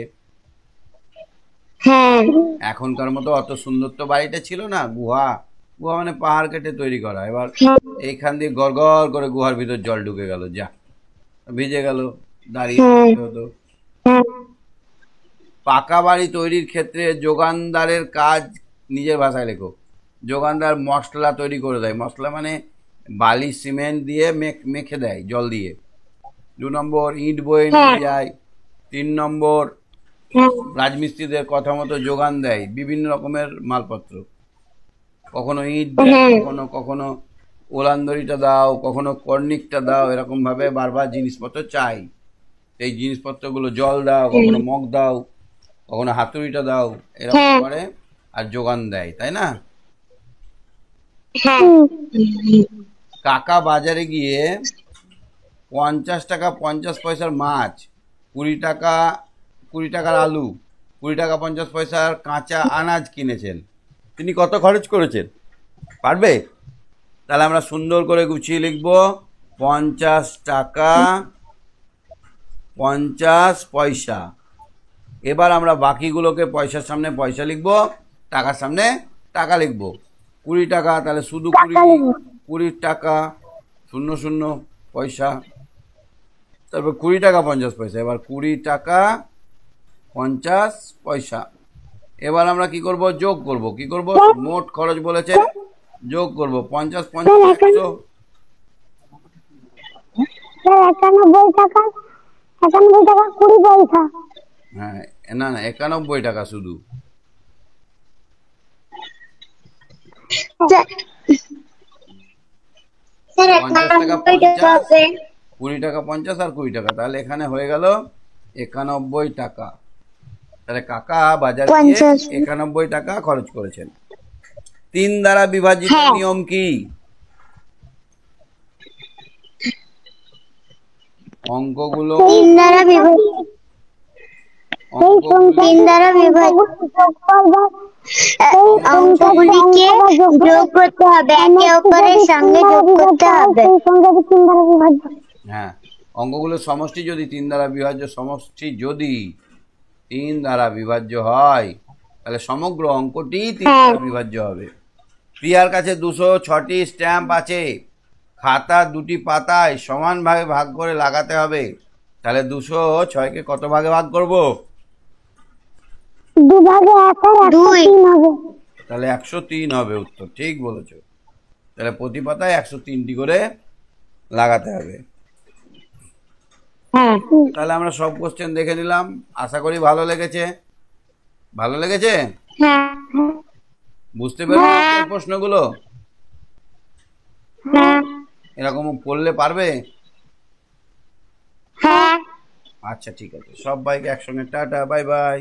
হ্যাঁ। এখনকার মতো অত সুন্দর তো বাড়িটা ছিল না। গুহা গুহা মানে পাহাড় কেটে তৈরি করা। এবার এইখান দিয়ে গড় গড় করে গুহার ভিতর জল ঢুকে গেল, যা ভিজে গেল, দাঁড়িয়ে থাকতে হতো। পাকা বাড়ি তৈরির ক্ষেত্রে যোগানদারের কাজ, নিজের ভাষায় লেখো। যোগানদার মশলা তৈরি করে দেয়। মশলা মানে বালি সিমেন্ট দিয়ে মেখে দেয় জল দিয়ে। 2 নম্বর ইট বয়ে নিয়ে যায়। 3 নম্বর রাজমিস্ত্রিদের কথা মতো যোগান দেয় বিভিন্ন রকমের মালপত্র। কখনো ইট দেয়, কখনো ওলান্দরিটা দাও, কখনো কর্নিকটা দাও, এরকম ভাবে বারবার জিনিসপত্র চাই। এই জিনিসপত্রগুলো জল দাও, কখনো মগ দাও, কখনো হাতুড়িটা দাও, এরকম করে আর যোগান দেয়, তাই না? কাকা বাজারে গিয়ে 50 টাকা 50 পয়সার মাছ, 20 টাকার আলু, 20 টাকা 50 পয়সার কাঁচা আনাজ কিনেছেন। তিনি কত খরচ করেছেন পারবে? তাহলে আমরা সুন্দর করে গুছিয়ে লিখব 50 টাকা 50 পয়সা। এবার আমরা বাকিগুলোকে পয়সার সামনে পয়সা লিখব, টাকার সামনে টাকা লিখব। 20 টাকা, তাহলে শুধু 20 টাকা 00 পয়সা, তারপর 20 টাকা 50 পয়সা। এবার 20 টাকা 50 পয়সা। এবার আমরা কি করব? যোগ করব। কি করব? মোট খরচ বলেছে, যোগ করব। 50 50 100। 91 টাকা 20 পয়সা। হ্যাঁ, না 91 টাকা শুধু। 50 টাকা 50, 20 টাকা 50 আর 20 টাকা, তাহলে এখানে হয়ে গেল 91 টাকা। তাহলে কাকা বাজারে গিয়ে 91 টাকা খরচ করেছেন। 3 দ্বারা বিভাজিত নিয়ম কি? অঙ্কগুলো 3 দ্বারা বিভাজিত। অঙ্কগুলিকে যোগ করতে হবে, একে অপরের সঙ্গে যোগ করতে হবে। হ্যাঁ, অঙ্কগুলোর সমষ্টি যদি 3 দ্বারা বিভাজ্য, সমষ্টি যদি 3 দ্বারা বিভাজ্য হয়, তাহলে সমগ্র অঙ্কটি 3 দ্বারা বিভাজ্য হবে। প্রিয়ার কাছে 206টি স্ট্যাম্প আছে। খাতা 2টি পাতায় সমান ভাগে ভাগ করে লাগাতে হবে। তাহলে 206কে কত ভাগে ভাগ করব? 2 ভাগে 1 হবে। তাহলে 103 হবে উত্তর। ঠিক বলেছো। তাহলে প্রতি পাতায় 103টি করে লাগাতে হবে। তাহলে আমরা সব কোশ্চেন দেখে নিলাম। আশা করি ভালো লেগেছে। ভালো লেগেছে? বুঝতে পেরেছো প্রশ্নগুলো? এরকম পড়লে পারবে? আচ্ছা, ঠিক আছে। সবাইকে একসঙ্গে টাটা, বাই বাই।